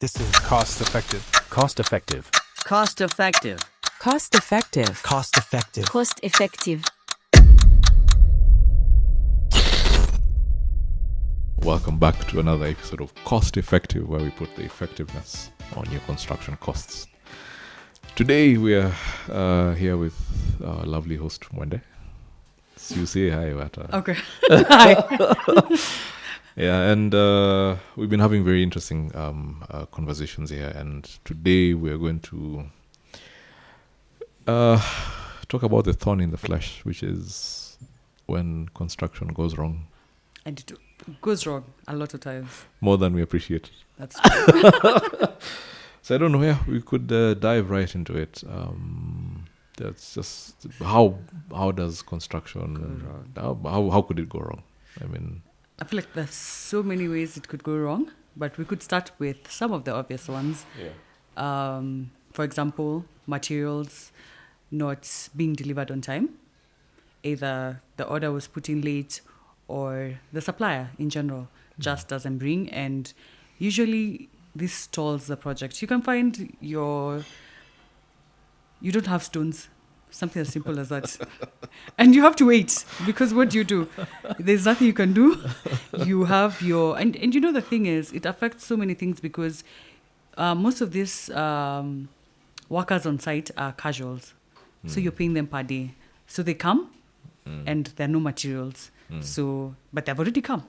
This is cost effective. Cost effective. Cost effective. Cost effective. Cost effective. Cost effective. Welcome back to another episode of Cost Effective, where we put the effectiveness on your construction costs. Today we are here with our lovely host Mwende. So you say hi, Wata. Okay. Hi. Yeah, and we've been having very interesting conversations here, and today we are going to talk about the thorn in the flesh, which is when construction goes wrong. And it goes wrong a lot of times. More than we appreciate. That's true. So I don't know, we could dive right into it. That's just how does construction how could it go wrong? I mean, I feel like there's so many ways it could go wrong, but we could start with some of the obvious ones. yeah. For example, materials not being delivered on time. Either the order was put in late or the supplier in general just doesn't bring, and usually this stalls the project. You can find you don't have stones, something as simple as that. And you have to wait, because what do? There's nothing you can do. You have your... And you know, the thing is, it affects so many things because most of these workers on site are casuals. So you're paying them per day. So they come and there are no materials. So, but they've already come.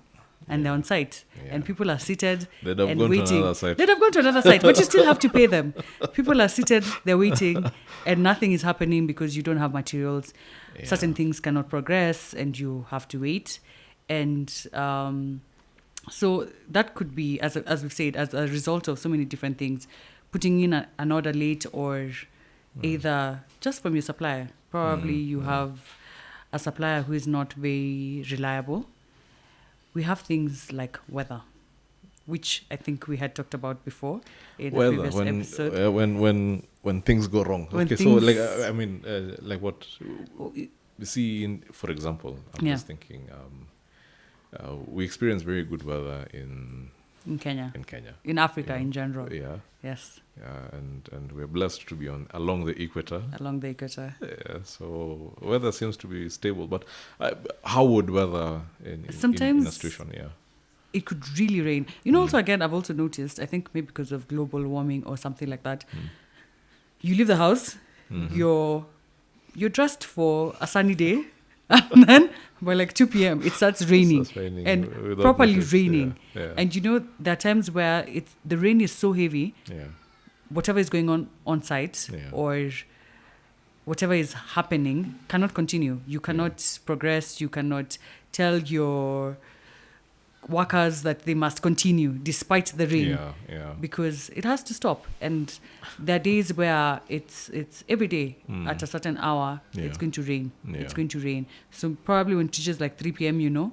And they're on site, and people are seated They'd have and gone waiting. to another site. They'd have gone to another site, but you still have to pay them. People are seated, they're waiting, and nothing is happening because you don't have materials. Yeah. Certain things cannot progress, and you have to wait. And so that could be, as we've said, as a result of so many different things, putting in an order late, or either just from your supplier. Probably you have a supplier who is not very reliable. We have things like weather, which I think we had talked about before in the previous episode. When things go wrong. So like I mean, like what you see for example, I'm just thinking, we experience very good weather in Kenya, in Africa in general. Yeah. Yes. Yeah, and we're blessed to be along the equator. Along the equator. Yeah, so weather seems to be stable, but how would weather in a situation? Yeah, it could really rain. You know, also again, I've also noticed, I think maybe because of global warming or something like that, you leave the house, you're dressed for a sunny day, and then by like 2 p.m. it starts raining, and properly raining. Yeah. And you know, there are times where the rain is so heavy, whatever is going on site or whatever is happening cannot continue. You cannot progress. You cannot tell your workers that they must continue despite the rain, because it has to stop. And there are days where it's every day at a certain hour it's going to rain. It's going to rain. So probably when it reaches like 3 p.m,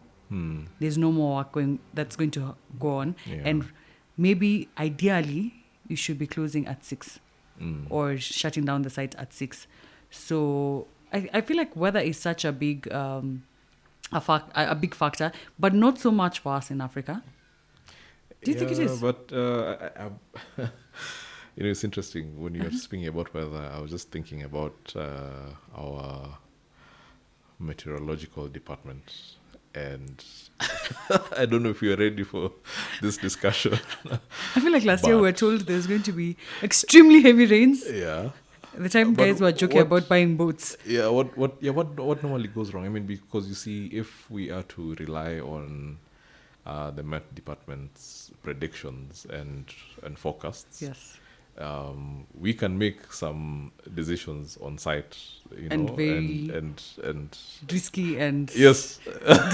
there's no more work that's going to go on. And maybe ideally you should be closing at 6 or shutting down the site at 6. So I feel like weather is such a big a big factor, but not so much for us in Africa. Do you think it is? But you know, it's interesting when you're speaking about weather. I was just thinking about our meteorological department, and I don't know if you're ready for this discussion. I feel like last year we were told there's going to be extremely heavy rains. Yeah. At the time, guys were joking about buying boats. Yeah. What normally goes wrong? I mean, because you see, if we are to rely on the Met Department's predictions and forecasts, yes, we can make some decisions on site, and very and risky and yes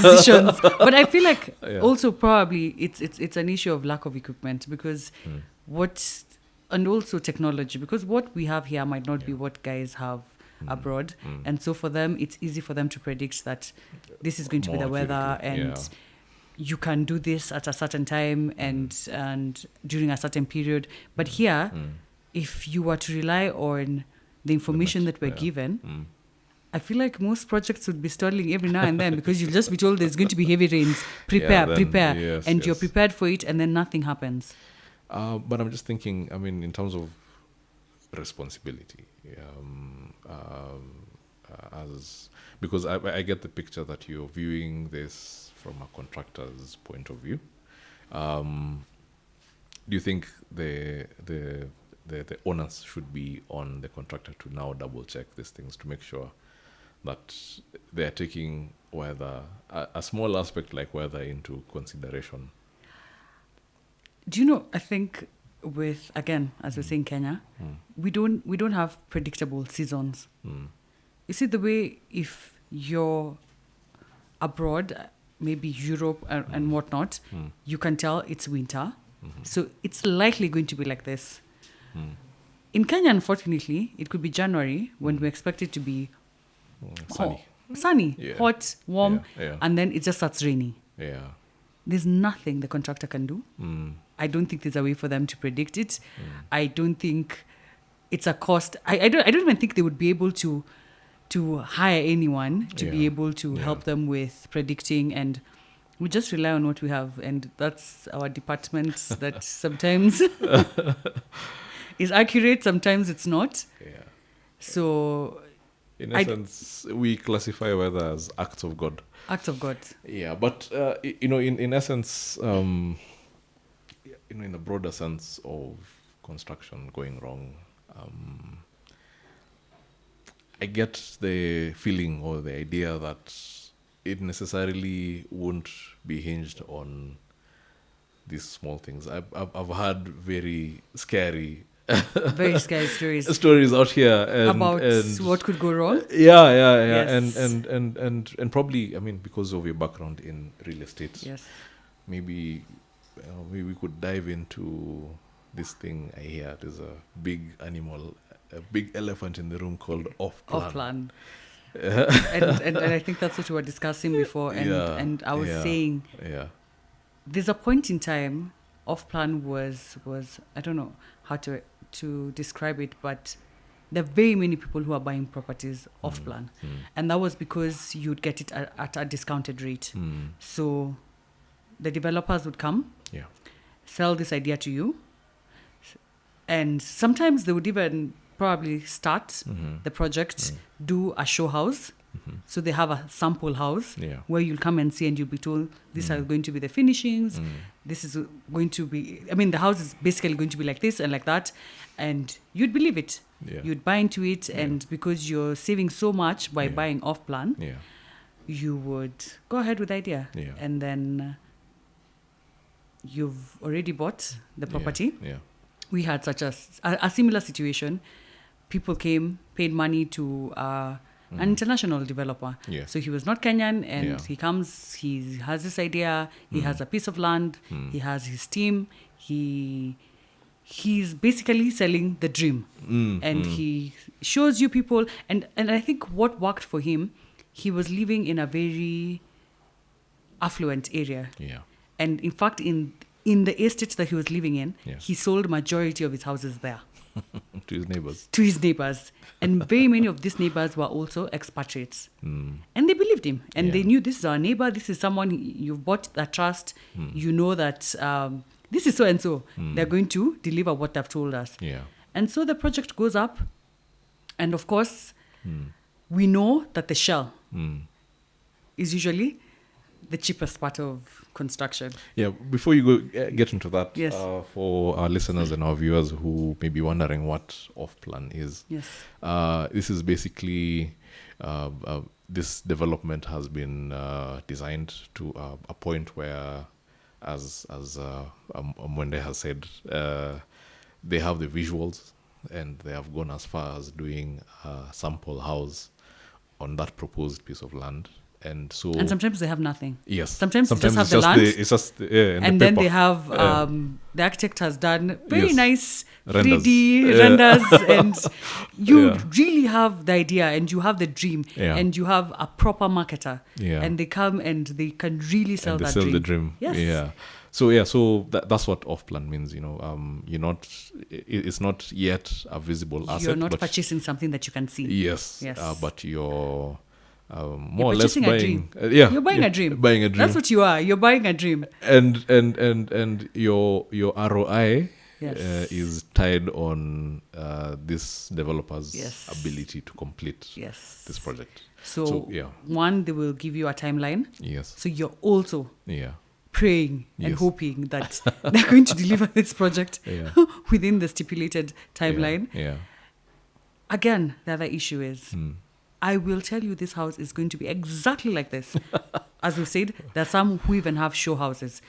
decisions. But I feel like also probably it's an issue of lack of equipment, because and also technology, because what we have here might not be what guys have abroad. And so for them, it's easy for them to predict that this is going to be the weather, and you can do this at a certain time and during a certain period. But here, if you were to rely on the information that we're given, I feel like most projects would be stalling every now and then, because you'll just be told there's going to be heavy rains. Prepare. Yes, and you're prepared for it, and then nothing happens. But I'm just thinking, I mean, in terms of responsibility, as because I get the picture that you're viewing this from a contractor's point of view. Do you think the onus should be on the contractor to now double check these things to make sure that they're taking weather, a small aspect like weather, into consideration? Do you know, I think with, again, as we say in Kenya, we don't have predictable seasons. You see, the way if you're abroad, maybe Europe and whatnot, you can tell it's winter. So it's likely going to be like this. In Kenya, unfortunately, it could be January when we expect it to be sunny, hot, warm, and then it just starts raining. Yeah. There's nothing the contractor can do. I don't think there's a way for them to predict it. I don't think it's a cost. I don't even think they would be able to hire anyone to be able to help them with predicting, and we just rely on what we have, and that's our department that sometimes is accurate, sometimes it's not. Yeah. So in essence, we classify weather as acts of God. Acts of God. Yeah, but in essence, in a broader sense of construction going wrong, I get the feeling or the idea that it necessarily won't be hinged on these small things. I've heard very scary stories out here about what could go wrong. Yeah. Yes. And probably, I mean, because of your background in real estate, Yes. maybe we could dive into this thing. I hear there's a big animal, a big elephant in the room called off-plan. Off-plan. and I think that's what we were discussing before. And I was saying, there's a point in time, off-plan was I don't know how to describe it, but there are very many people who are buying properties off-plan. And that was because you'd get it at a discounted rate. So the developers would come, sell this idea to you, and sometimes they would even probably start the project, do a show house. So they have a sample house where you'll come and see, and you'll be told these are going to be the finishings. This is going to be, I mean, the house is basically going to be like this and like that. And you'd believe it. You'd buy into it. And because you're saving so much by buying off plan, you would go ahead with the idea. And then you've already bought the property. We had such a similar situation. People came, paid money to an international developer. So he was not Kenyan, and he comes, he has this idea, he has a piece of land, he has his team, he's basically selling the dream. And he shows you people, and I think what worked for him, he was living in a very affluent area. And in fact, in the estate that he was living in, he sold majority of his houses there. To his neighbors. And very many of these neighbors were also expatriates. And they believed him. And they knew, this is our neighbor, this is someone you've bought that trust. You know that this is so-and-so. They're going to deliver what they've told us. And so the project goes up. And of course, we know that the shell is usually the cheapest part of construction. Before you go get into that, for our listeners and our viewers who may be wondering what off-plan is, this is basically this development has been designed to a point where, as Mwende has said, they have the visuals, and they have gone as far as doing a sample house on that proposed piece of land. And sometimes they have nothing. Sometimes they just have the land. It's just and then they have the architect has done very nice 3D renders, and you really have the idea, and you have the dream, and you have a proper marketer, and they come and they can really sell that dream. The dream. So that's what off-plan means. You're not. It's not yet a visible asset. You're not purchasing something that you can see. But you're more or less purchasing a dream. buying. Yeah, You're buying a dream. Buying a dream. That's what you are. You're buying a dream. And your ROI Yes. is tied on this developer's Yes. ability to complete Yes. this project. So, yeah. one, they will give you a timeline. Yes. So you're also Yeah. praying and Yes. hoping that they're going to deliver this project Yeah. within the stipulated timeline. Yeah. Again, the other issue is Mm. I will tell you this house is going to be exactly like this. As we've said, there are some who even have show houses.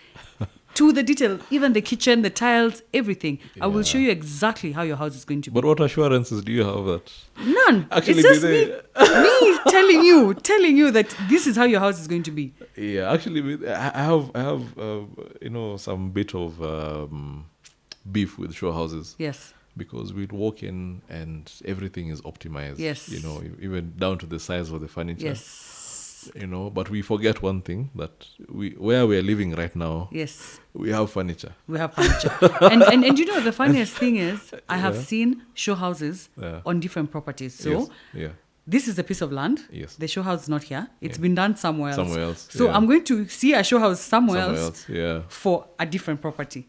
To the detail, even the kitchen, the tiles, everything. I will show you exactly how your house is going to be. But what assurances do you have that? None. Actually, it's just they- me telling you that this is how your house is going to be. Yeah, actually, I have some bit of beef with show houses. Yes. Because we'd walk in and everything is optimized. Yes. Even down to the size of the furniture. Yes. But we forget one thing, that where we are living right now, Yes. we have furniture. We have furniture. and you know, the funniest thing is, I have seen show houses on different properties. So Yes. Yeah. this is a piece of land. Yes. The show house is not here. It's been done somewhere else. Somewhere else, So yeah. I'm going to see a show house somewhere else Yeah. for a different property.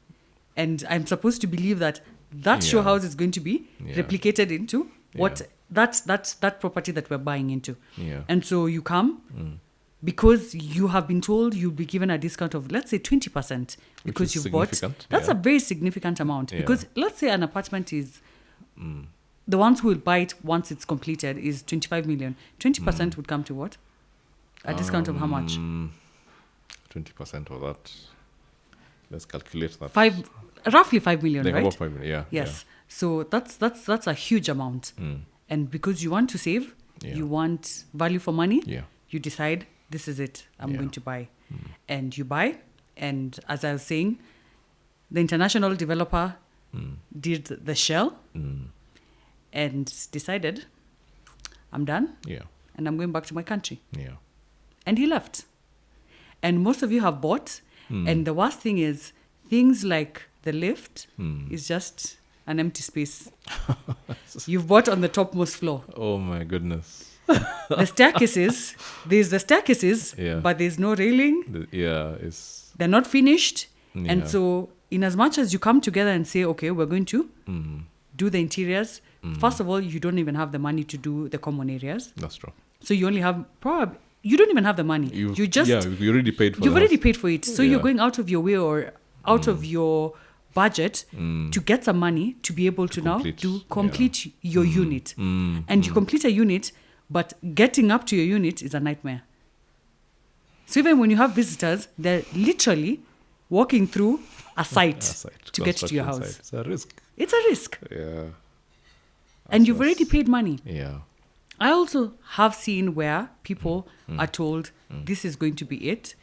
And I'm supposed to believe that show Yeah. house is going to be replicated into what Yeah. that's that property that we're buying into. Yeah. And so you come because you have been told you'll be given a discount of, let's say, 20% because is you've bought. significant, That's yeah. a very significant amount. Yeah. Because let's say an apartment is the ones who will buy it once it's completed is 25 million. 20% would come to what? A discount of how much? 20% of that. Let's calculate that. Roughly 5 million, Like right? about 5 million, yeah. Yes. So that's a huge amount. And because you want to save, Yeah. you want value for money, Yeah. you decide, this is it, I'm Yeah. going to buy. And you buy. And as I was saying, the international developer did the shell and decided, I'm done Yeah. and I'm going back to my country. Yeah. And he left. And most of you have bought. And the worst thing is, things like the lift is just an empty space. You've bought on the topmost floor. Oh my goodness. The staircases, there's the staircases, Yeah. but there's no railing. It's They're not finished. Yeah. And so, in as much as you come together and say, okay, we're going to do the interiors, first of all, you don't even have the money to do the common areas. that's true. So you only have you don't even have the money. You already paid for you've the already house. paid for it. So Yeah. you're going out of your way or out of your budget to get some money to be able to now complete your unit. And you complete a unit, but getting up to your unit is a nightmare. So even when you have visitors, they're literally walking through a site to get to your construction house. site. It's a risk. It's a risk. Yeah. And you've already paid money. Yeah. I also have seen where people are told this is going to be it.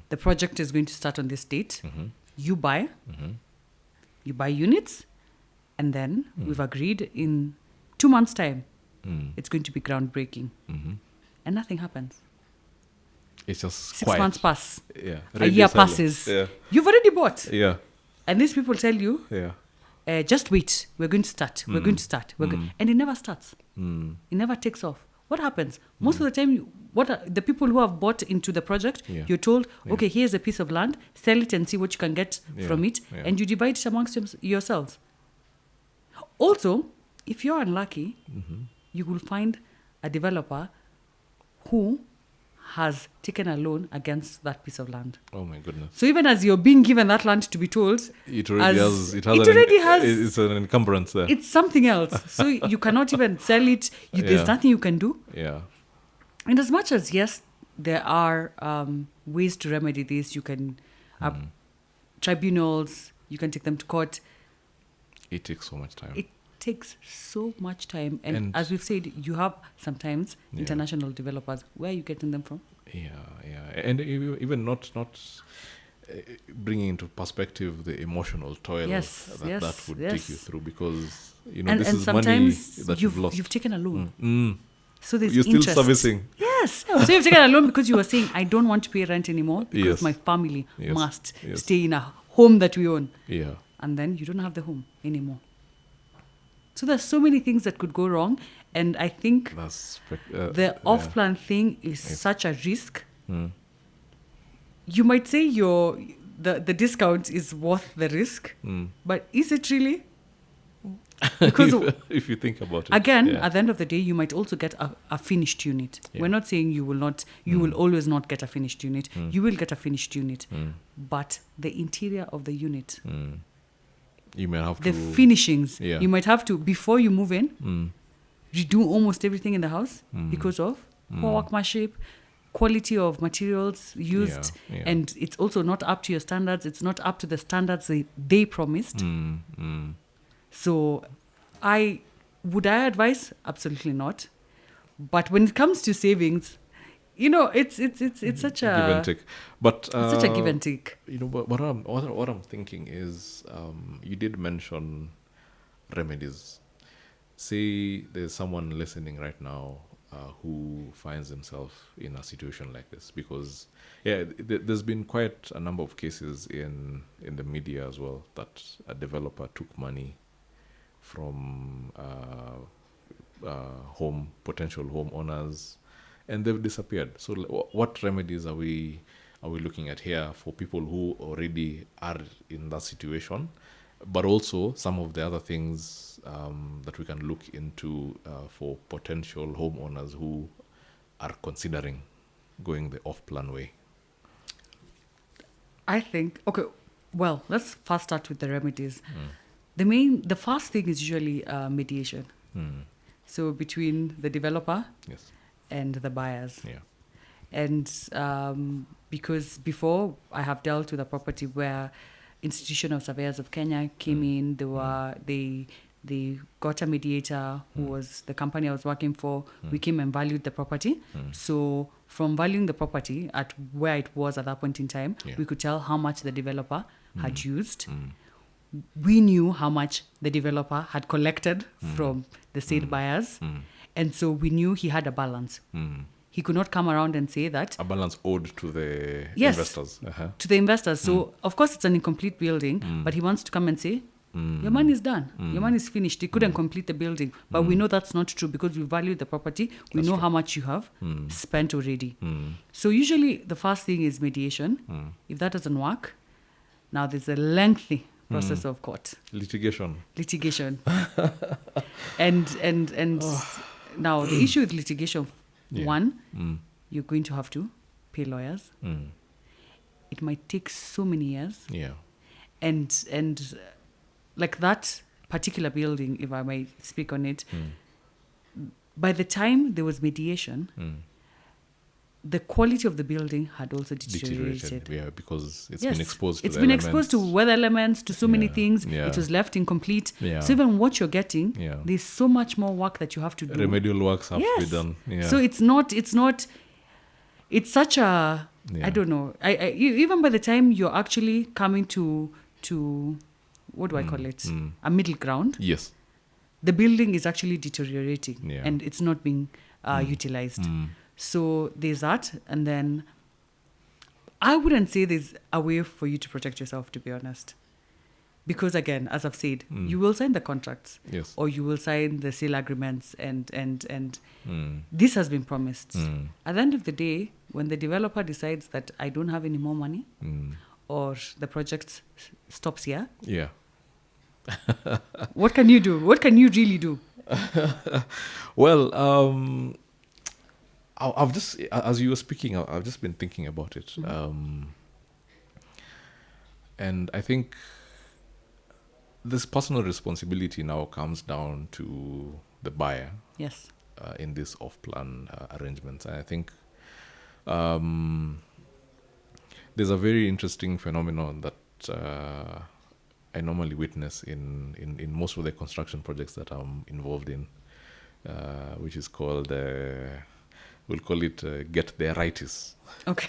The project is going to start on this date. You buy. You buy units. And then we've agreed in 2 months' time, it's going to be groundbreaking. And nothing happens. It's just 6 quiet. months pass. Yeah. A Radio year silence. passes. Yeah. You've already bought. Yeah. And these people tell you, Yeah. just wait. We're going to start. We're going to start. And it never starts. It never takes off. What happens? Most of the time, the people who have bought into the project, you're told, okay, here's a piece of land, sell it and see what you can get from it, and you divide it amongst yourselves. Also, if you're unlucky, you will find a developer who has taken a loan against that piece of land. Oh my goodness. So even as you're being given that land to be told, It already has. It's an encumbrance there. it's something else. So you cannot even sell it. There's nothing you can do. Yeah. And as much as, yes, there are ways to remedy this, you can tribunals, you can take them to court. It takes so much time. It takes so much time. And as we've said, you have sometimes international developers. Where are you getting them from? Yeah. And even not bringing into perspective the emotional toil that would take you through, because this is money that you've lost. You've taken a loan. So there's You're still interest. servicing. Yes. So you've taken a loan because you were saying, I don't want to pay rent anymore because my family must stay in a home that we own. Yeah. And then you don't have the home anymore. So there's so many things that could go wrong. And I think the off-plan thing is such a risk. You might say the discount is worth the risk, but is it really? Because if you think about it, again, at the end of the day, you might also get a finished unit. Yeah. We're not saying you will not. You will always not get a finished unit. You will get a finished unit, but the interior of the unit, you may have the to finishings, Yeah. you might have to, before you move in, redo almost everything in the house because of poor workmanship, quality of materials used, Yeah. and it's also not up to your standards. It's not up to the standards they promised. So would I advise? Absolutely not. But when it comes to savings, it's such a give and take. But it's such a give and take. But what I'm thinking is, you did mention remedies. Say there's someone listening right now who finds himself in a situation like this, because there's been quite a number of cases in the media as well that a developer took money from potential homeowners, and they've disappeared. So what remedies are we looking at here for people who already are in that situation, but also some of the other things that we can look into for potential homeowners who are considering going the off-plan way? I think, okay, well, let's first start with the remedies. The first thing is usually mediation. So between the developer and the buyers. Yeah. And because before I have dealt with a property where Institution of Surveyors of Kenya came in, they got a mediator who was the company I was working for. We came and valued the property. So from valuing the property at where it was at that point in time, we could tell how much the developer had used. We knew how much the developer had collected from the said buyers. And so we knew he had a balance. He could not come around and say that. A balance owed to the Yes, investors. to the investors. So, of course, it's an incomplete building, but he wants to come and say, your money is done. Your money is finished. He couldn't complete the building. But we know that's not true because we value the property. We know how much you have spent already. So usually the first thing is mediation. If that doesn't work, now there's a lengthy process of court. Litigation. And now the issue with litigation, one, you're going to have to pay lawyers. It might take so many years. Yeah. And like that particular building, if I may speak on it, by the time there was mediation, the quality of the building had also deteriorated. Yeah, because it's been exposed to it's been exposed to weather elements, to so many things. Yeah. It was left incomplete. Yeah. So even what you're getting, there's so much more work that you have to do. Remedial works have to be done. Yeah. So it's such a, I don't know. Even by the time you're actually coming to what do I call it? A middle ground. Yes. The building is actually deteriorating and it's not being utilized. So there's that. And then I wouldn't say there's a way for you to protect yourself, to be honest. Because again, as I've said, you will sign the contracts or you will sign the sale agreements and this has been promised. At the end of the day, when the developer decides that I don't have any more money or the project stops here, what can you do? What can you really do? Well, I've just, as you were speaking, I've just been thinking about it. And I think this personal responsibility now comes down to the buyer. Yes. In this off-plan arrangements. And I think there's a very interesting phenomenon that I normally witness in most of the construction projects that I'm involved in, which is called, we'll call it get their righties. Okay.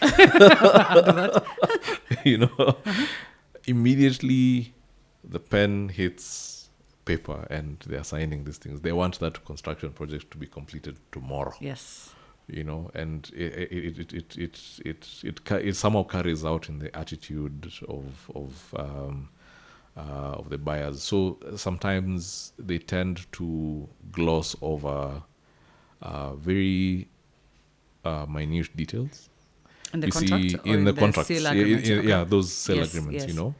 Immediately the pen hits paper and they're signing these things. They want that construction project to be completed tomorrow. Yes. And it somehow carries out in the attitude of of the buyers. So sometimes they tend to gloss over very minute details. In the You contract see, or in the contracts, sale agreement? Okay. those sale Yes, agreements, yes.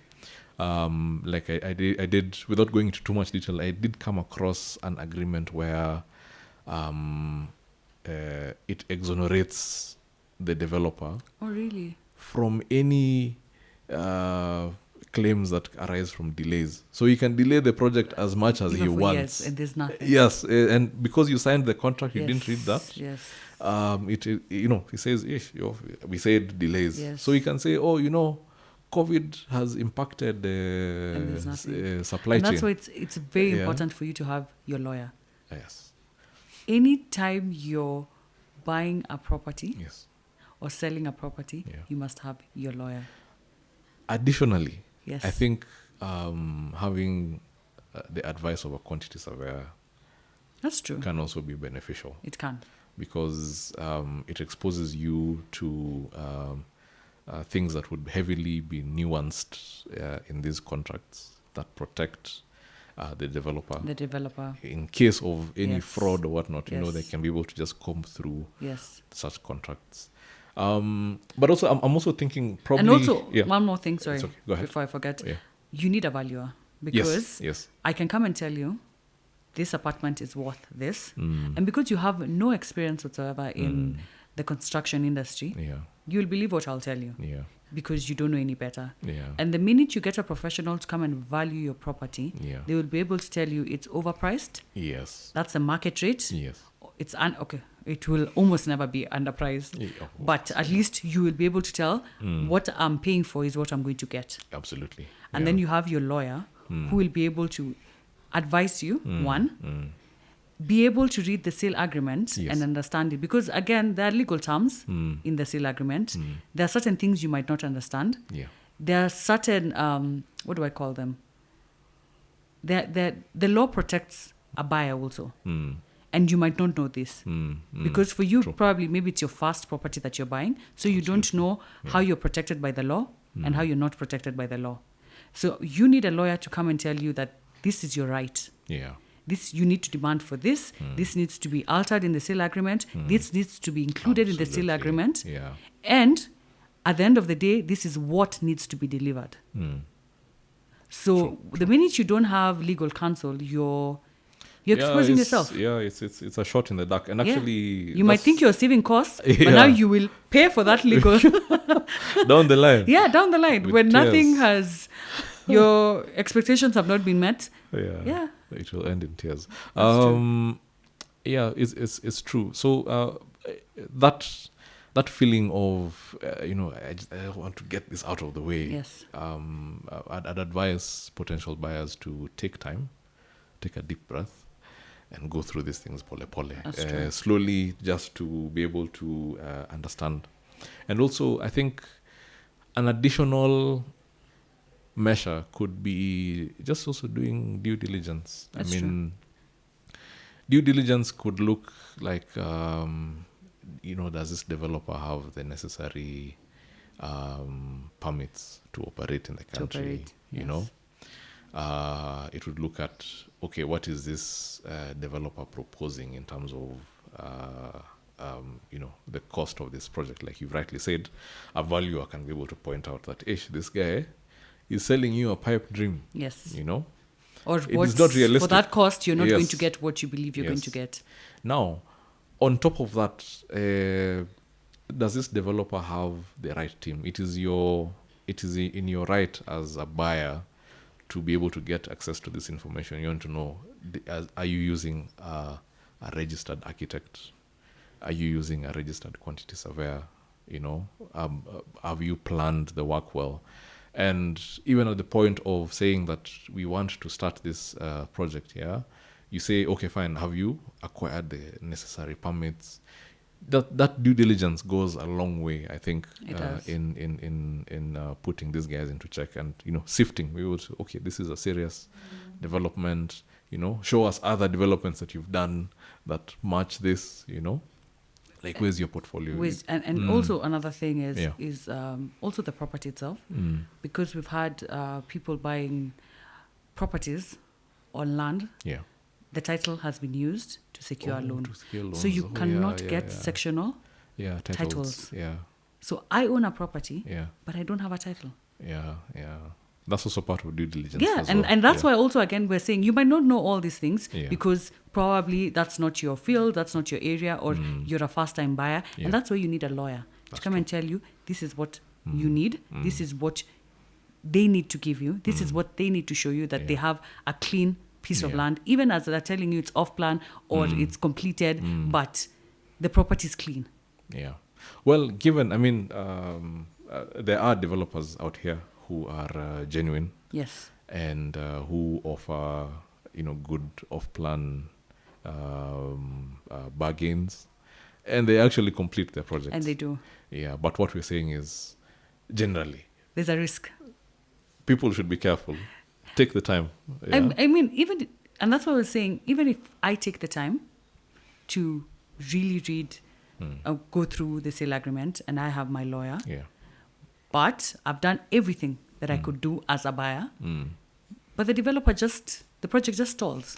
Like I did, without going into too much detail, I did come across an agreement where it exonerates the developer Oh, really? from any claims that arise from delays. So you can delay the project as much as Even he for wants. years, and there's nothing. Yes, and because you signed the contract, you didn't read that. Yes. He says, we said delays. Yes. So you can say, COVID has impacted And there's the nothing. supply And chain. that's why it's very Yeah. important for you to have your lawyer. Yes. Anytime you're buying a property Yes. or selling a property, Yeah. you must have your lawyer. Additionally, Yes. I think having the advice of a quantity surveyor That's true. can also be beneficial, It can. because it exposes you to things that would heavily be nuanced in these contracts that protect the developer. The developer. In case of any Yes. fraud or whatnot, they Yes. can be able to just comb through Yes. such contracts. But also, I'm also thinking probably... And also, yeah. one more thing, sorry, It's okay. Go ahead. before I forget. Yeah. You need a valuer, because Yes. I can come and tell you this apartment is worth this. Mm. And because you have no experience whatsoever in the construction industry, Yeah. you'll believe what I'll tell you, Yeah. because you don't know any better. Yeah. And the minute you get a professional to come and value your property, Yeah. they will be able to tell you it's overpriced. Yes. That's a market rate. Yes. It's okay. It will almost never be underpriced. Yeah, of But at least you will be able to tell Mm. what I'm paying for is what I'm going to get. Absolutely. And then you have your lawyer who will be able to advise you, one, be able to read the sale agreement Yes. and understand it. Because again, there are legal terms in the sale agreement. There are certain things you might not understand. Yeah. There are certain, what do I call them? The law protects a buyer also. Mm. And you might not know this. Because for you, True. probably, maybe it's your first property that you're buying. So you don't know how you're protected by the law and how you're not protected by the law. So you need a lawyer to come and tell you that this is your right. Yeah. This you need to demand for this. This needs to be altered in the sale agreement. This needs to be included in the sale Absolutely. agreement. Yeah. And at the end of the day, this is what needs to be delivered. So the minute you don't have legal counsel, you're exposing yourself. Yeah, it's a shot in the dark. And Yeah. actually, You might think you're saving costs, but Yeah. now you will pay for that legal. down the line. Yeah, down the line, With when nothing tears. your expectations have not been met. Yeah. It will end in tears. That's true. Yeah, it's true. So that feeling of I want to get this out of the way. Yes. I'd advise potential buyers to take time, take a deep breath, and go through these things pole. That's true. Slowly, just to be able to understand. And also, I think an additional measure could be just also doing due diligence. That's Due diligence could look like, does this developer have the necessary permits to operate in the country? Yes. It would look at, okay, what is this developer proposing in terms of, the cost of this project? Like you've rightly said, a valuer can be able to point out that, this guy is selling you a pipe dream. Yes. It Or is what's not realistic. for that cost, you're not going Yes. to get what you believe you're going Yes. to get. Now, on top of that, does this developer have the right team? It is in your right as a buyer to be able to get access to this information. You want to know, are you using a registered architect? Are you using a registered quantity surveyor? Have you planned the work well? And even at the point of saying that we want to start this project, you say, okay, fine, have you acquired the necessary permits? That due diligence goes a long way, I think, It does. in putting these guys into check and sifting. We would say, okay, this is a serious development. Show us other developments that you've done that match this. Like, where's your portfolio? And also another thing is Yeah. is also the property itself, because we've had people buying properties on land, Yeah. the title has been used to secure a loan. To secure So you loans. cannot yeah, get yeah. sectional. Yeah, titles. Yeah, So I own a property, yeah, but I don't have a title. yeah. That's also part of due diligence. Yeah, as and, well. and that's yeah. why also, again, we're saying you might not know all these things Yeah. because probably that's not your field, that's not your area, or you're a first-time buyer. Yeah. And that's why you need a lawyer to come and tell you, this is what you need, this is what they need to give you, this is what they need to show you, that they have a clean piece of Yeah. land, even as they're telling you it's off plan or it's completed, but the property is clean. Yeah. Well, given, I mean, there are developers out here who are genuine Yes. and who offer, good off-plan bargains, and they actually complete their projects. And they do. Yeah, but what we're saying is, generally, There's a risk. people should be careful. Take the time. Yeah. I mean, even, and that's what I was saying, even if I take the time to really read, go through the sale agreement, and I have my lawyer, Yeah. but I've done everything that I could do as a buyer, but the project just stalls.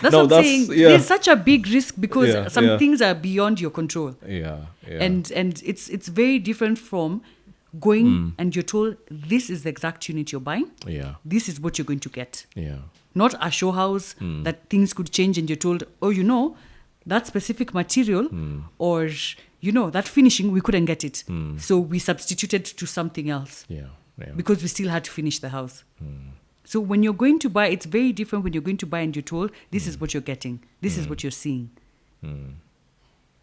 That's what I'm saying. yeah. There's such a big risk because Yeah, some yeah. things are beyond your control. Yeah. And it's very different from going and you're told this is the exact unit you're buying. Yeah. This is what you're going to get. Yeah. Not a show house that things could change and you're told, oh, that specific material or, that finishing, we couldn't get it. So we substituted to something else Yeah. Yeah. because we still had to finish the house. So when you're going to buy, it's very different when you're going to buy and you're told, this is what you're getting. This is what you're seeing.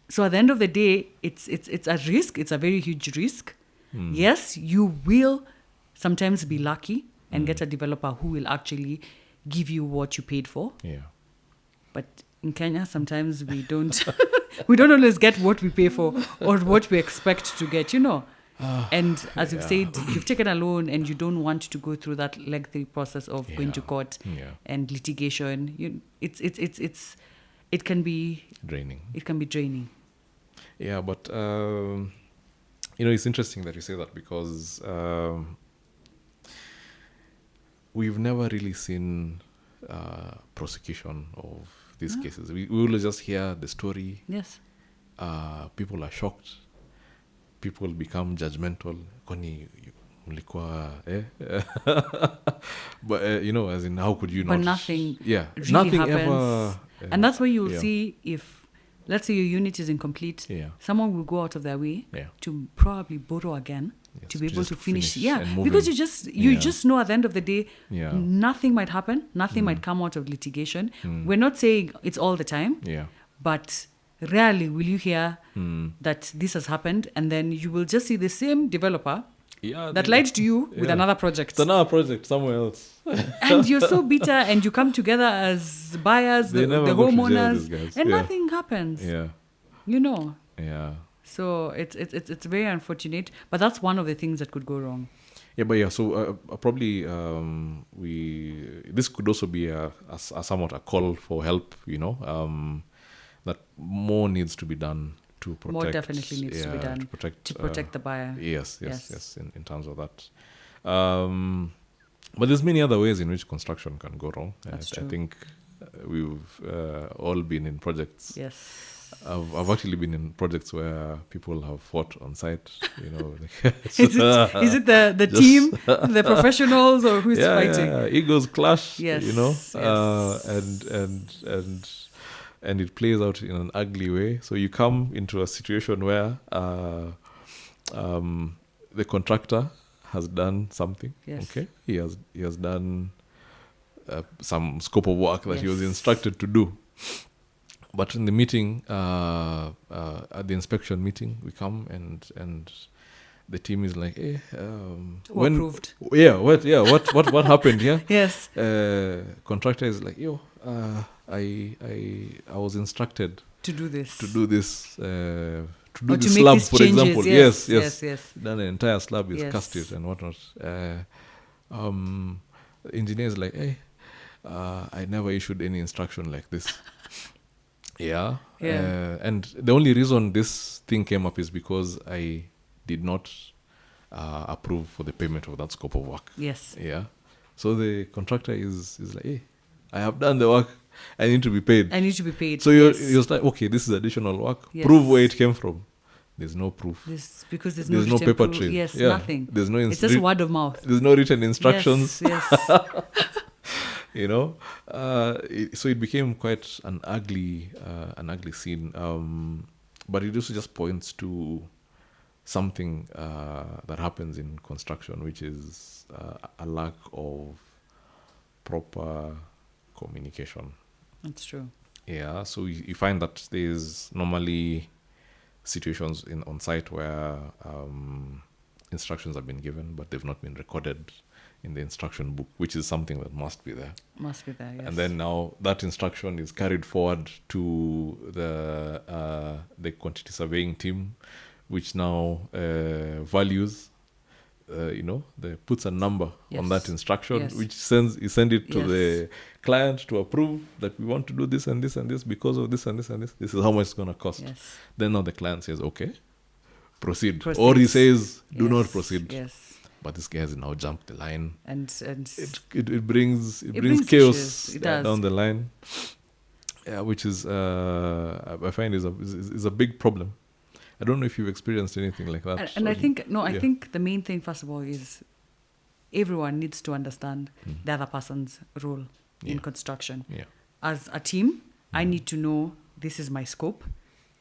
So at the end of the day, it's a risk. It's a very huge risk. Yes, you will sometimes be lucky and get a developer who will actually give you what you paid for. Yeah. But in Kenya, sometimes we don't we don't always get what we pay for or what we expect to get, And as you've said, you've taken a loan and you don't want to go through that lengthy process of going to court and litigation. It can be Draining. It can be draining. Yeah, but it's interesting that you say that because we've never really seen prosecution of these cases. We will just hear the story. Yes. People are shocked. People become judgmental. Kwani ulikuwa but as in how could you not? But nothing. Really nothing happens. ever. And that's why you'll see if, let's say, your unit is incomplete. Yeah. Someone will go out of their way Yeah. to probably borrow again to be able just to finish. and move Because in. you just know at the end of the day, Yeah. nothing might happen. Nothing might come out of litigation. We're not saying it's all the time, Yeah. but rarely will you hear that this has happened, and then you will just see the same developer that lied to you with another project. It's another project somewhere else. And you're so bitter, and you come together as buyers, They the never go to jail, homeowners, these guys. and Yeah. nothing happens. Yeah. Yeah. So it's very unfortunate, but that's one of the things that could go wrong. Yeah, but so probably this could also be a somewhat a call for help, that more needs to be done to protect. More definitely needs to be done to protect the buyer. Yes, in terms of that. But there's many other ways in which construction can go wrong. That's I true. think we've all been in projects. Yes. I've actually been in projects where people have fought on site. Is it the team, the professionals, or who's fighting? Yeah. Egos clash. Yes. And it plays out in an ugly way. So you come into a situation where the contractor has done something. Yes. Okay, he has done some scope of work that he was Yes. instructed to do. But in the meeting, at the inspection meeting, we come and the team is like, "Hey, Who approved? What happened here?" Yes. Contractor is like, I was instructed To do this. to do this the to make slab, these for changes. example. Yes. Done an entire slab, is Yes. cast it and whatnot. The engineer is like, "Hey, I never issued any instruction like this." Yeah. And the only reason this thing came up is because I did not approve for the payment of that scope of work. Yes. Yeah. So the contractor is like, hey, I have done the work. I need to be paid. I need to be paid. So yes. you're like, okay, this is additional work. Yes. Prove where it came from. There's no proof. Because there's no written paper proof. trail. Yes, Yeah. nothing. There's no It's just word of mouth. There's no written instructions. Yes. You know, so it became quite an ugly scene. But it also just points to something that happens in construction, which is a lack of proper communication. That's true. Yeah, so you find that there's normally situations on site where instructions have been given, but they've not been recorded in the instruction book, which is something that must be there. Must be there, yes. And then now that instruction is carried forward to the quantity surveying team, which now values, puts a number Yes. on that instruction, Yes. which you send it to Yes. the client to approve that we want to do this and this and this because of this and this and this. This is how much it's going to cost. Yes. Then now the client says, okay, proceed. Proceed. Or he says, do Yes. not proceed. Yes. But this guy has now jumped the line. And It brings brings chaos issues. It does. down the line. Yeah, which is I find is a big problem. I don't know if you've experienced anything like that. and I think I Yeah. think the main thing, first of all, is everyone needs to understand the other person's role in Yeah. construction. Yeah. As a team, I need to know this is my scope,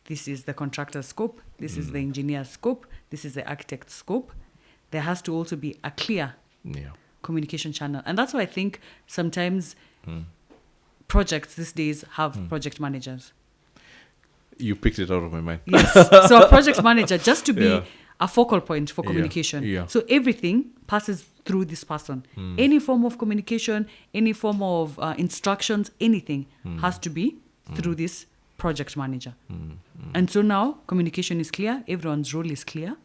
this is the contractor's scope, this is the engineer's scope, this is the architect's scope. There has to also be a clear Yeah. communication channel. And that's why I think sometimes projects these days have project managers. You picked it out of my mind. Yes. So a project manager, just to be Yeah. a focal point for Yeah. communication. Yeah. So everything passes through this person. Any form of communication, any form of instructions, anything has to be through this project manager. And so now communication is clear, everyone's role is clear,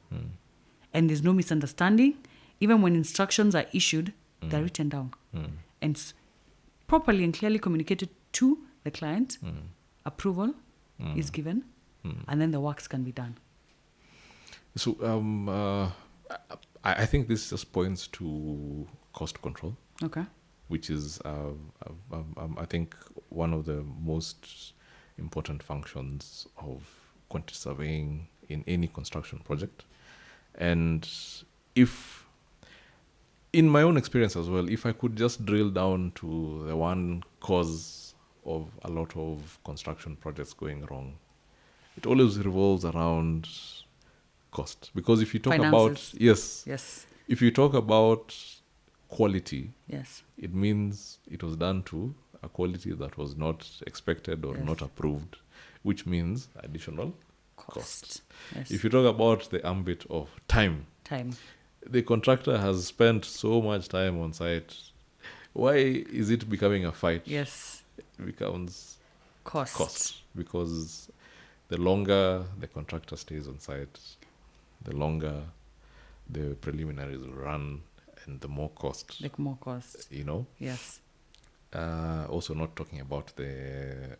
and there's no misunderstanding. Even when instructions are issued, they're written down and properly and clearly communicated to the client. Approval is given, and then the works can be done. So I think this just points to cost control, Okay. which is I think one of the most important functions of quantity surveying in any construction project. And if, in my own experience as well, if I could just drill down to the one cause of a lot of construction projects going wrong, it always revolves around cost. Because if you talk Finances. Yes. if you talk about quality, Yes. it means it was done to a quality that was not expected or Yes. not approved, which means additional cost. Yes. If you talk about the ambit of time, the contractor has spent so much time on site. Why is it becoming a fight? Yes. It becomes Cost. cost, because the longer the contractor stays on site, the longer the preliminaries will run, and the more cost. Like more cost. Also Yes. not talking about the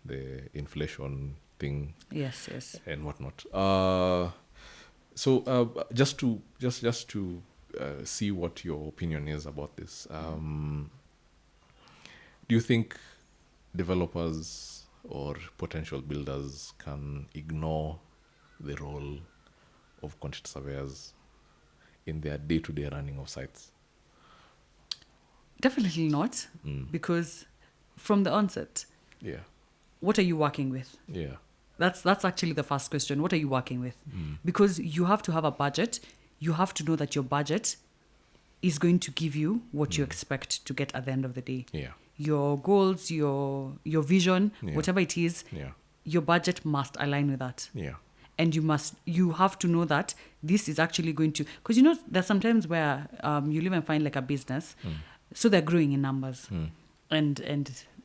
the inflation thing. Yes. Yes. And whatnot. So just to see what your opinion is about this. Do you think developers or potential builders can ignore the role of quantity surveyors in their day-to-day running of sites? Definitely not, because from the onset, Yeah. what are you working with? Yeah. That's actually the first question. What are you working with? Because you have to have a budget. You have to know that your budget is going to give you what you expect to get at the end of the day. Yeah. Your goals, your vision, Yeah. whatever it is, Yeah. your budget must align with that. Yeah. And you have to know that this is actually going to, because there's sometimes where you'll even find like a business, so they're growing in numbers, and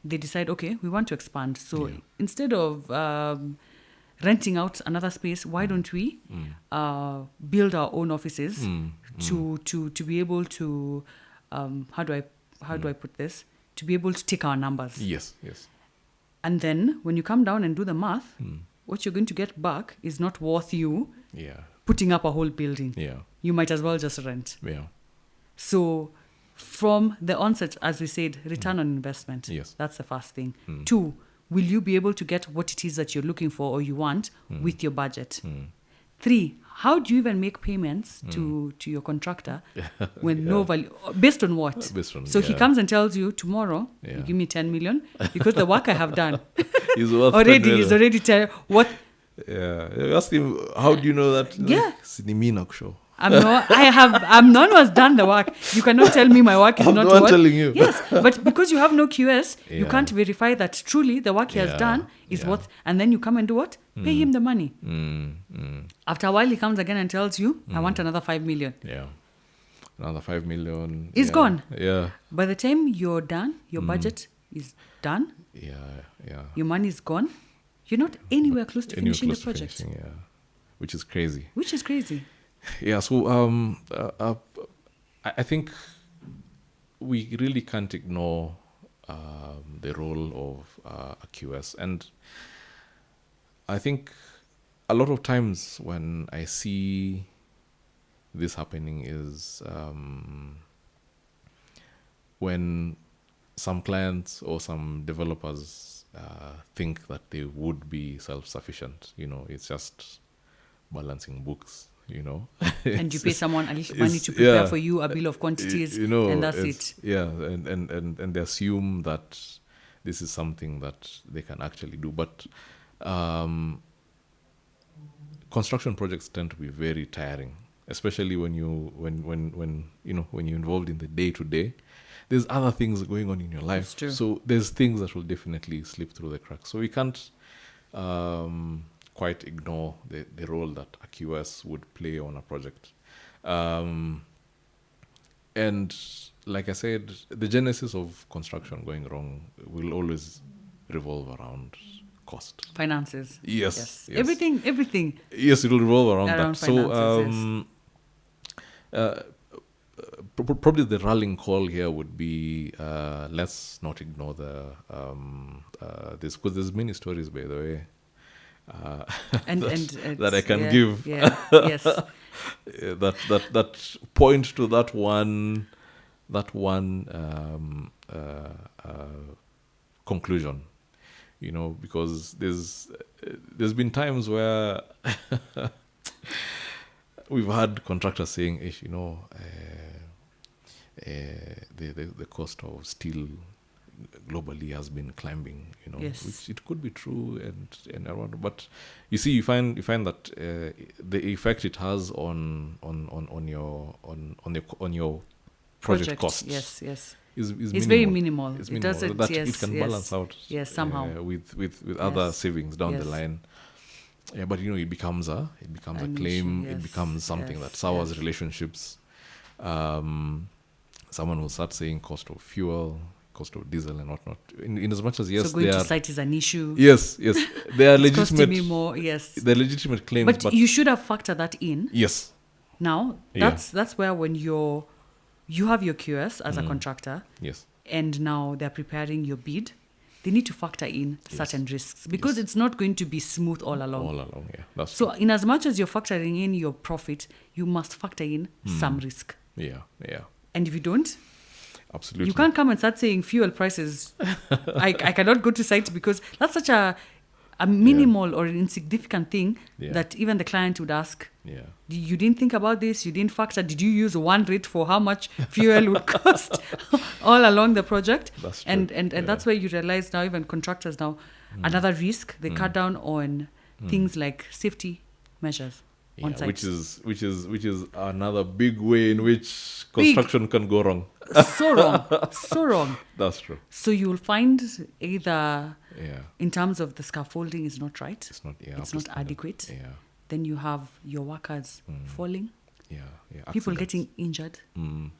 they decide, okay, we want to expand. So instead of renting out another space, why don't we build our own offices to be able to how do I put this, to be able to take our numbers. Yes. And then when you come down and do the math, what you're going to get back is not worth you Yeah. putting up a whole building. Yeah. You might as well just rent. Yeah. So from the onset, as we said, return on investment. Yes. That's the first thing. 2, will you be able to get what it is that you're looking for or you want with your budget? 3, how do you even make payments to your contractor when no value, based on what? So he comes and tells you, tomorrow, you give me 10 million because the work I have done He's worth he's already tell what. Yeah, you ask him, how do you know that? Yeah. Siniminak show. I'm none who has done the work. You cannot tell me my work is I'm not the one what. telling you. Yes, but because you have no QS, you Yeah. can't verify that truly the work he has done is what, and then you come and do what? Pay him the money. After a while, he comes again and tells you, I want another 5 million. Yeah. Another 5 million. It's gone. Yeah. By the time you're done, your budget is done, Yeah. your money is gone, you're not anywhere close to Anywhere finishing the close to project, finishing, yeah. Which is crazy. which is crazy. Yeah, so I think we really can't ignore the role of a QS. And I think a lot of times when I see this happening is when some clients or some developers think that they would be self-sufficient. It's just balancing books. And you pay someone a little money to prepare for you a bill of quantities, and that's it. Yeah, and they assume that this is something that they can actually do. But construction projects tend to be very tiring, especially when you're involved in the day-to-day. There's other things going on in your life. That's true. So there's things that will definitely slip through the cracks. So we can't quite ignore the role that a QS would play on a project. And like I said, the genesis of construction going wrong will always revolve around cost. Finances. Yes. Everything. Yes, it will revolve around that. Finances, Probably the rallying call here would be let's not ignore this, because there's many stories, by the way, that I can give. Yeah. Yes. that point to that one conclusion, because there's been times where we've had contractors saying, the cost of steel globally has been climbing, Yes. which it could be true and around, but you find that the effect it has on your project costs. Yes. Is It's minimal. very minimal. It's It minimal. doesn't. That Yes. it can balance out. Somehow. With other Yes. savings down the Yes. line. Yeah, but it becomes a An claim. issue, It yes, becomes something yes, that sours yes. relationships. Someone will start saying cost of fuel, cost of diesel, and whatnot. In as much as yes, So going they to are. site is an issue. Yes, they are It's costing legitimate. me more. Yes. They're legitimate claims, But but you should have factored that in. yes, Now, Yeah. that's where when you have your QS as a contractor, yes, and now they're preparing your bid, they need to factor in certain risks, because it's not going to be smooth all along. all along. Yeah, that's So in as much as you're factoring in your profit, you must factor in some risk. yeah, And if you don't, absolutely. you can't come and start saying fuel prices. I cannot go to site, because that's such a minimal or an insignificant thing that even the client would ask. Yeah. You didn't think about this, you didn't factor, did you use one rate for how much fuel would cost all along the project? That's true. And that's where you realize now, even contractors now, another risk, they cut down on things like safety measures on site. which is another big way in which construction can go wrong. So wrong. That's true. So you'll find either Yeah, in terms of the scaffolding is not right, it's not. Yeah, it's up to not standard. adequate. Yeah, Then you have your workers falling, yeah. people Accidents. getting injured. Even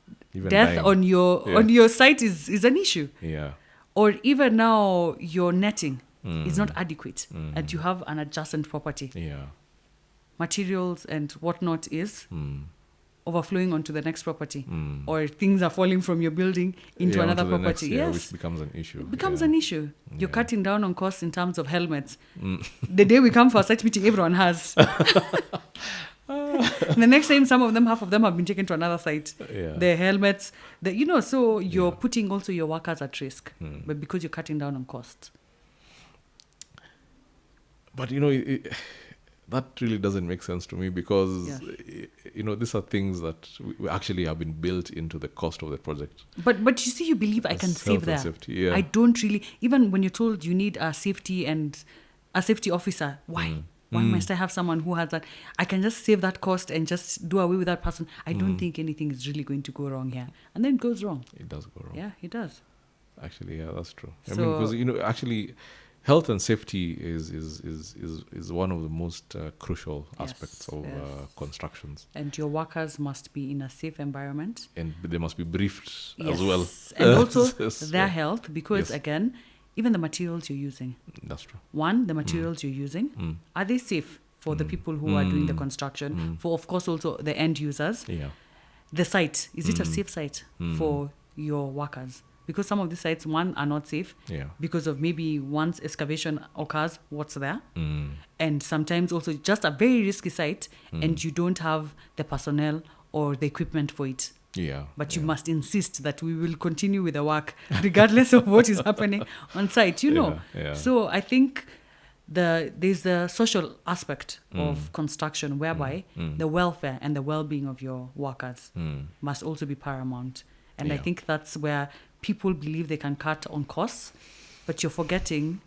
Death dying. on your site is an issue. Yeah, Or even now your netting is not adequate, and you have an adjacent property. yeah. Materials and whatnot is overflowing onto the next property, or things are falling from your building into Yeah, another onto the property. next, yeah, Yes, which becomes an issue. it becomes yeah. an issue. You're cutting down on costs in terms of helmets. The day we come for a site meeting, everyone has The next time, half of them have been taken to another site. Yeah. The helmets, so you're putting also your workers at risk, but because you're cutting down on costs. But that really doesn't make sense to me because these are things that we actually have been built into the cost of the project. But you see, you believe I can save that. Safety, yeah. I don't really, even when you're told you need a safety officer, why? Why must I have someone who has that? I can just save that cost and just do away with that person. I don't think anything is really going to go wrong here. And then it goes wrong. It does go wrong. Yeah, it does. Actually, yeah, that's true. So, because actually, health and safety is one of the most crucial aspects of constructions. And your workers must be in a safe environment. And they must be briefed as well. And also their health, because again, even the materials you're using. That's true. One, the materials you're using, are they safe for the people who are doing the construction? For, of course, also the end users. Yeah. The site, is it a safe site for your workers? Because some of the sites, one, are not safe because of maybe once excavation occurs, what's there? And sometimes also just a very risky site and you don't have the personnel or the equipment for it. Yeah. But you must insist that we will continue with the work regardless of what is happening on site, Yeah. So I think there's the social aspect of construction whereby the welfare and the well-being of your workers must also be paramount. And I think that's where people believe they can cut on costs, but you're forgetting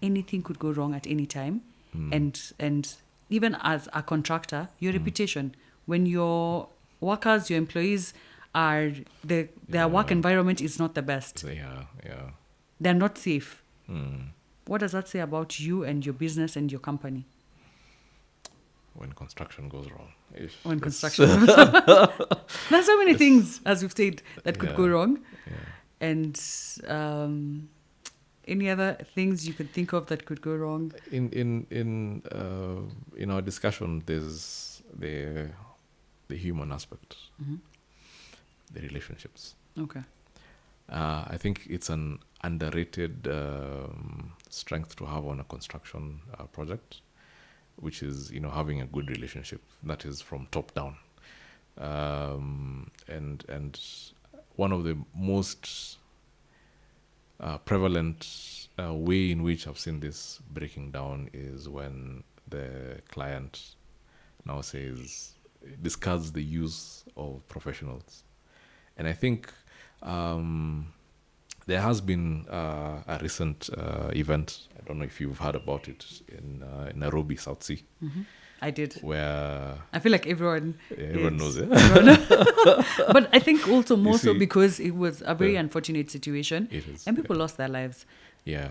anything could go wrong at any time. And even as a contractor, your reputation, when your workers, your employees their work environment is not the best. They're not safe. What does that say about you and your business and your company? When construction goes wrong. When construction goes wrong. There's so many things, as we've said, that could go wrong. Yeah. And any other things you could think of that could go wrong? In our discussion, there's the human aspect, the relationships. Okay. I think it's an underrated strength to have on a construction project, which is having a good relationship that is from top down, and one of the most prevalent way in which I've seen this breaking down is when the client now discards the use of professionals. And I think there has been a recent event, I don't know if you've heard about it, in Nairobi, South Sea. I did. Where I feel like everyone knows it. But I think also more so because it was a very unfortunate situation. It is, and people lost their lives. Yeah,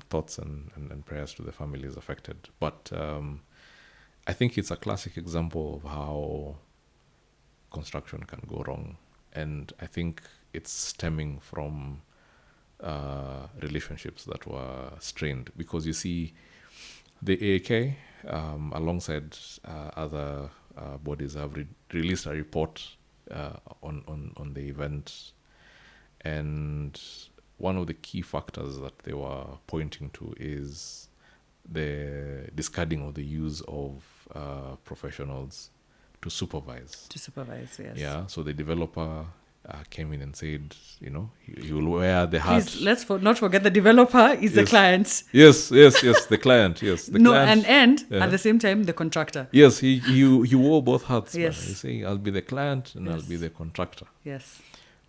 thoughts and prayers to the families affected. But I think it's a classic example of how construction can go wrong. And I think it's stemming from relationships that were strained. Because you see, the AAK, alongside other bodies, have released a report on the event. And one of the key factors that they were pointing to is the discarding of the use of professionals to supervise. Yes. Yeah, so the developer came in and said, he will wear the hat. Please, let's not forget the developer is the client. Yes, the client, yes. The client, and at the same time, the contractor. Yes, he wore both hats. Yes. He's saying, I'll be the client and I'll be the contractor. Yes.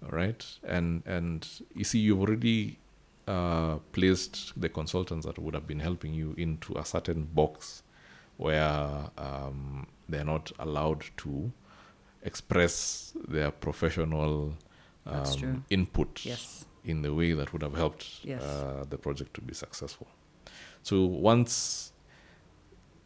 All right, and you see, you've already placed the consultants that would have been helping you into a certain box where they're not allowed to express their professional input in the way that would have helped the project to be successful. So once